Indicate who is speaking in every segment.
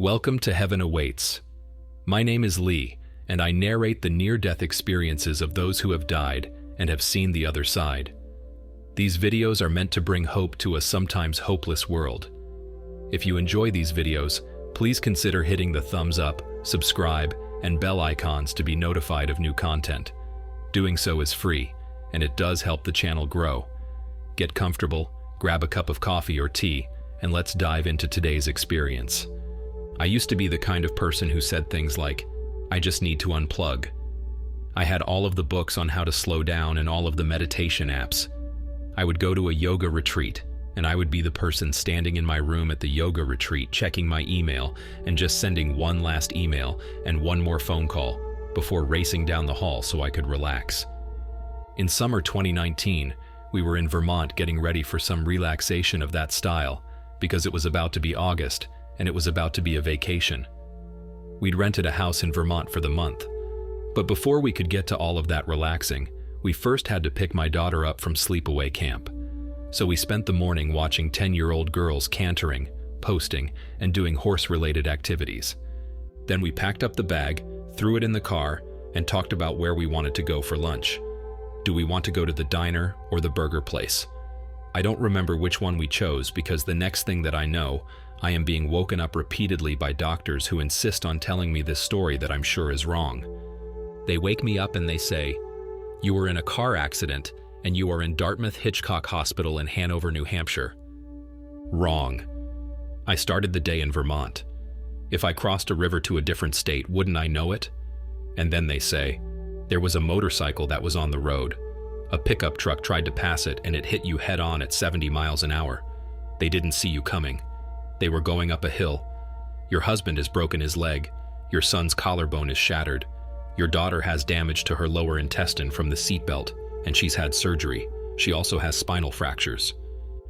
Speaker 1: Welcome to Heaven Awaits. My name is Leigh, and I narrate the near-death experiences of those who have died and have seen the other side. These videos are meant to bring hope to a sometimes hopeless world. If you enjoy these videos, please consider hitting the thumbs up, subscribe, and bell icons to be notified of new content. Doing so is free, and it does help the channel grow. Get comfortable, grab a cup of coffee or tea, and let's dive into today's experience. I used to be the kind of person who said things like, "I just need to unplug." I had all of the books on how to slow down and all of the meditation apps. I would go to a yoga retreat, and I would be the person standing in my room at the yoga retreat checking my email and just sending one last email and one more phone call before racing down the hall so I could relax. In summer 2019, we were in Vermont getting ready for some relaxation of that style because it was about to be August and it was about to be a vacation. We'd rented a house in Vermont for the month. But before we could get to all of that relaxing, we first had to pick my daughter up from sleepaway camp. So we spent the morning watching 10-year-old girls cantering, posting, and doing horse-related activities. Then we packed up the bag, threw it in the car, and talked about where we wanted to go for lunch. Do we want to go to the diner or the burger place? I don't remember which one we chose because the next thing that I know, I am being woken up repeatedly by doctors who insist on telling me this story that I'm sure is wrong. They wake me up and they say, "You were in a car accident and you are in Dartmouth Hitchcock Hospital in Hanover, New Hampshire." Wrong. I started the day in Vermont. If I crossed a river to a different state, wouldn't I know it? And then they say, "There was a motorcycle that was on the road. A pickup truck tried to pass it and it hit you head on at 70 miles an hour. They didn't see you coming. They were going up a hill. Your husband has broken his leg. Your son's collarbone is shattered. Your daughter has damage to her lower intestine from the seatbelt, and she's had surgery. She also has spinal fractures."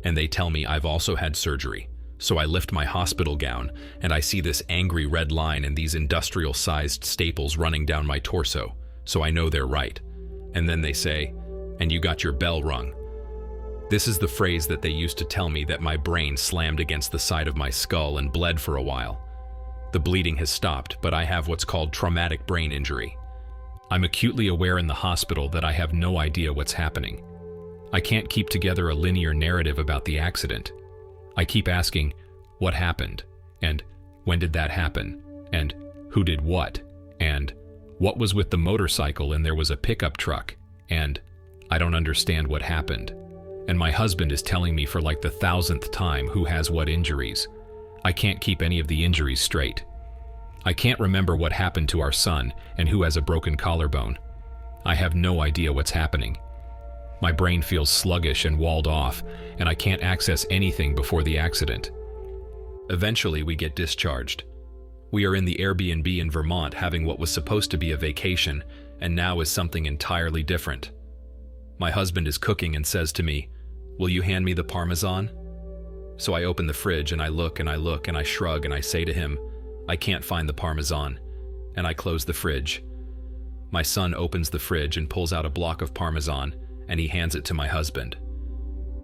Speaker 1: And they tell me I've also had surgery. So I lift my hospital gown, and I see this angry red line and these industrial-sized staples running down my torso, so I know they're right. And then they say, "And you got your bell rung." This is the phrase that they used to tell me that my brain slammed against the side of my skull and bled for a while. The bleeding has stopped, but I have what's called traumatic brain injury. I'm acutely aware in the hospital that I have no idea what's happening. I can't keep together a linear narrative about the accident. I keep asking, "What happened?" And "When did that happen?" And "Who did what?" And "What was with the motorcycle and there was a pickup truck?" And "I don't understand what happened." And my husband is telling me for like the 1,000th time who has what injuries. I can't keep any of the injuries straight. I can't remember what happened to our son and who has a broken collarbone. I have no idea what's happening. My brain feels sluggish and walled off, and I can't access anything before the accident. Eventually, we get discharged. We are in the Airbnb in Vermont having what was supposed to be a vacation, and now is something entirely different. My husband is cooking and says to me, "Will you hand me the Parmesan?" So I open the fridge and I look and I look and I shrug and I say to him, "I can't find the Parmesan," and I close the fridge. My son opens the fridge and pulls out a block of Parmesan and he hands it to my husband.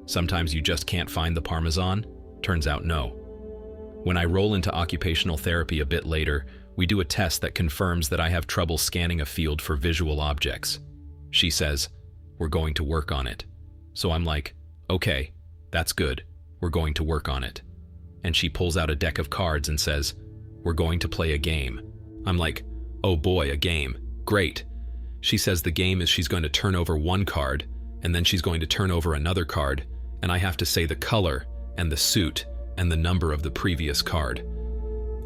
Speaker 1: Sometimes you just can't find the Parmesan? Turns out no. When I roll into occupational therapy a bit later, we do a test that confirms that I have trouble scanning a field for visual objects. She says, "We're going to work on it." So I'm like, "Okay, that's good. We're going to work on it." And she pulls out a deck of cards and says, "We're going to play a game." I'm like, "Oh boy, a game. Great." She says the game is she's going to turn over one card, and then she's going to turn over another card, and I have to say the color and the suit and the number of the previous card.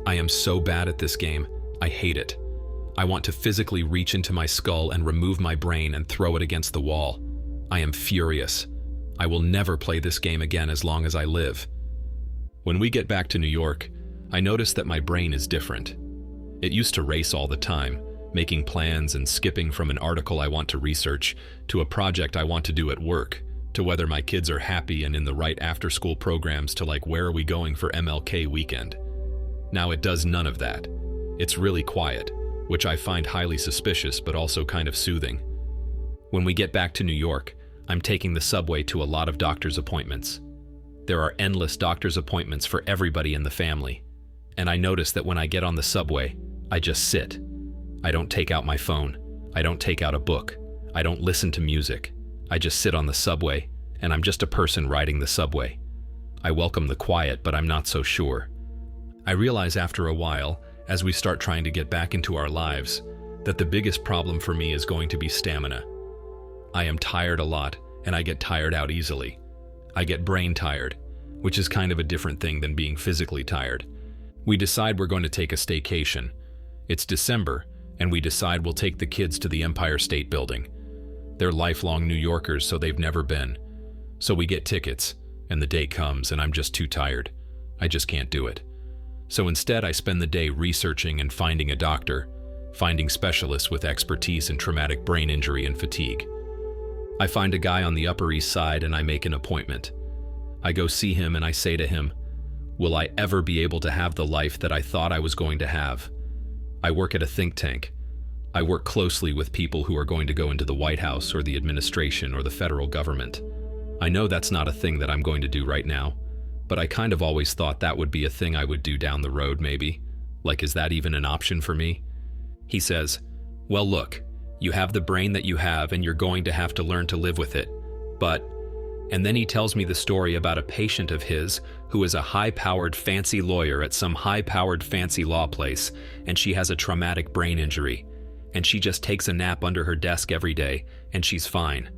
Speaker 1: I am so bad at this game, I hate it. I want to physically reach into my skull and remove my brain and throw it against the wall. I am furious. I will never play this game again as long as I live. When we get back to New York, I notice that my brain is different. It used to race all the time, making plans and skipping from an article I want to research to a project I want to do at work, to whether my kids are happy and in the right after-school programs to like where are we going for MLK weekend. Now it does none of that. It's really quiet, which I find highly suspicious but also kind of soothing. When we get back to New York, I'm taking the subway to a lot of doctor's appointments. There are endless doctor's appointments for everybody in the family. And I notice that when I get on the subway, I just sit. I don't take out my phone. I don't take out a book. I don't listen to music. I just sit on the subway, and I'm just a person riding the subway. I welcome the quiet, but I'm not so sure. I realize after a while, as we start trying to get back into our lives, that the biggest problem for me is going to be stamina. I am tired a lot, and I get tired out easily. I get brain tired, which is kind of a different thing than being physically tired. We decide we're going to take a staycation. It's December, and we decide we'll take the kids to the Empire State Building. They're lifelong New Yorkers, so they've never been. So we get tickets, and the day comes, and I'm just too tired. I just can't do it. So instead, I spend the day researching and finding a doctor, finding specialists with expertise in traumatic brain injury and fatigue. I find a guy on the Upper East Side, and I make an appointment. I go see him, and I say to him, "Will I ever be able to have the life that I thought I was going to have?" I work at a think tank. I work closely with people who are going to go into the White House or the administration or the federal government. I know that's not a thing that I'm going to do right now, but I kind of always thought that would be a thing I would do down the road maybe. Like, is that even an option for me? He says, "Well, look, you have the brain that you have and you're going to have to learn to live with it. But," and then he tells me the story about a patient of his who is a high-powered fancy lawyer at some high-powered fancy law place, and she has a traumatic brain injury, and she just takes a nap under her desk every day, and she's fine.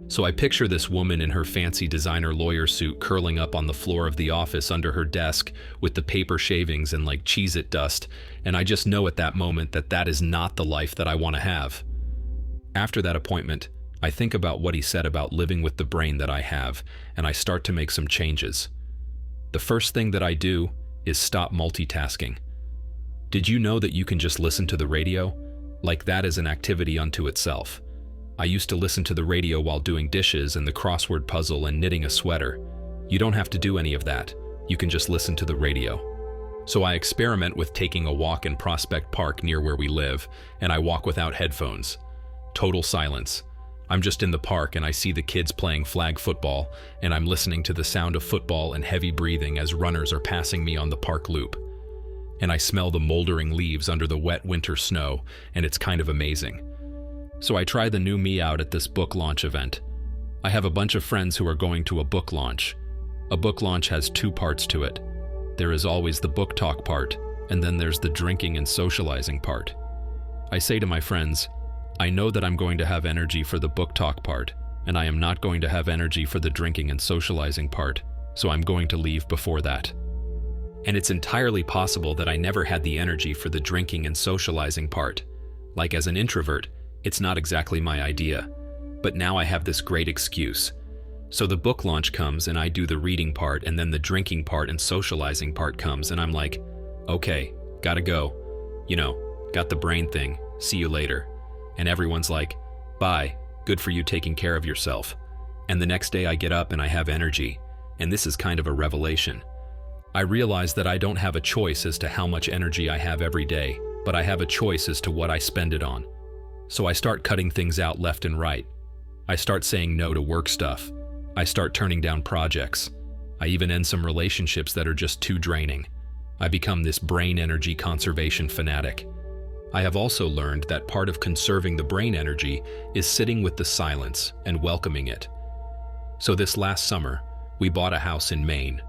Speaker 1: So I picture this woman in her fancy designer lawyer suit curling up on the floor of the office under her desk with the paper shavings and like Cheez-It dust, and I just know at that moment that that is not the life that I want to have. After that appointment, I think about what he said about living with the brain that I have, and I start to make some changes. The first thing that I do is stop multitasking. Did you know that you can just listen to the radio? Like, that is an activity unto itself. I used to listen to the radio while doing dishes and the crossword puzzle and knitting a sweater. You don't have to do any of that. You can just listen to the radio. So I experiment with taking a walk in Prospect Park near where we live, and I walk without headphones. Total silence. I'm just in the park and I see the kids playing flag football, and I'm listening to the sound of football and heavy breathing as runners are passing me on the park loop. And I smell the moldering leaves under the wet winter snow, and it's kind of amazing. So I try the new me out at this book launch event. I have a bunch of friends who are going to a book launch. A book launch has two parts to it. There is always the book talk part, and then there's the drinking and socializing part. I say to my friends, I know that I'm going to have energy for the book talk part, and I am not going to have energy for the drinking and socializing part, so I'm going to leave before that. And it's entirely possible that I never had the energy for the drinking and socializing part. Like, as an introvert, it's not exactly my idea, but now I have this great excuse. So the book launch comes and I do the reading part, and then the drinking part and socializing part comes, and I'm like, okay, gotta go. You know, got the brain thing, see you later. And everyone's like, bye, good for you taking care of yourself. And the next day I get up and I have energy, and this is kind of a revelation. I realize that I don't have a choice as to how much energy I have every day, but I have a choice as to what I spend it on. So I start cutting things out left and right. I start saying no to work stuff. I start turning down projects. I even end some relationships that are just too draining. I become this brain energy conservation fanatic. I have also learned that part of conserving the brain energy is sitting with the silence and welcoming it. So this last summer, we bought a house in Maine.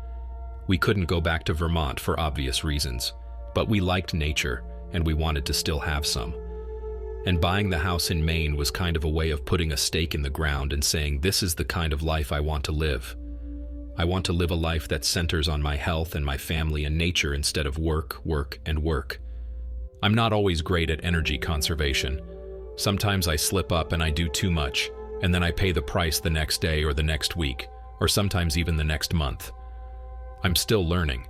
Speaker 1: We couldn't go back to Vermont for obvious reasons, but we liked nature and we wanted to still have some. And buying the house in Maine was kind of a way of putting a stake in the ground and saying, this is the kind of life I want to live. I want to live a life that centers on my health and my family and nature instead of work, work, and work. I'm not always great at energy conservation. Sometimes I slip up and I do too much, and then I pay the price the next day or the next week, or sometimes even the next month. I'm still learning,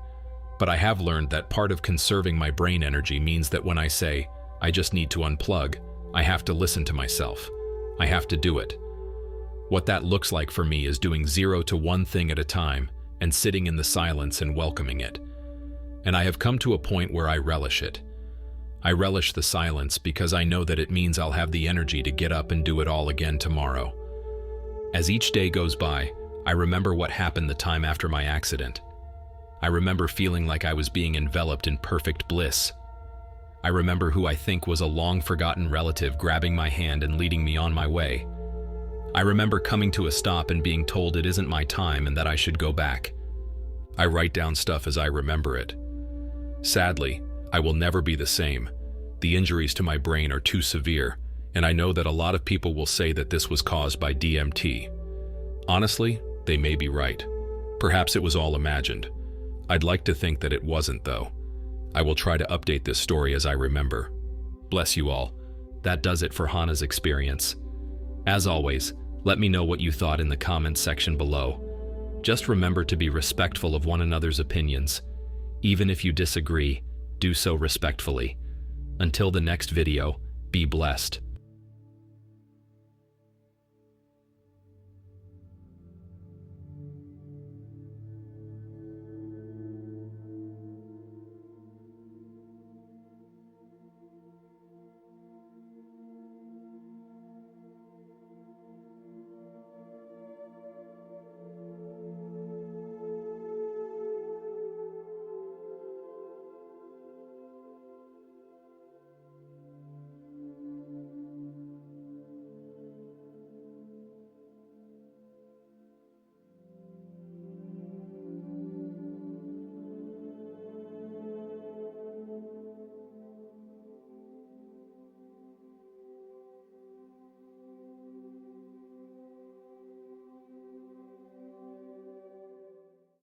Speaker 1: but I have learned that part of conserving my brain energy means that when I say, I just need to unplug, I have to listen to myself. I have to do it. What that looks like for me is doing 0 to 1 thing at a time and sitting in the silence and welcoming it. And I have come to a point where I relish it. I relish the silence because I know that it means I'll have the energy to get up and do it all again tomorrow. As each day goes by, I remember what happened the time after my accident. I remember feeling like I was being enveloped in perfect bliss. I remember who I think was a long-forgotten relative grabbing my hand and leading me on my way. I remember coming to a stop and being told it isn't my time and that I should go back. I write down stuff as I remember it. Sadly, I will never be the same. The injuries to my brain are too severe, and I know that a lot of people will say that this was caused by DMT. Honestly, they may be right. Perhaps it was all imagined. I'd like to think that it wasn't, though. I will try to update this story as I remember. Bless you all. That does it for Hannah's experience. As always, let me know what you thought in the comments section below. Just remember to be respectful of one another's opinions. Even if you disagree, do so respectfully. Until the next video, be blessed.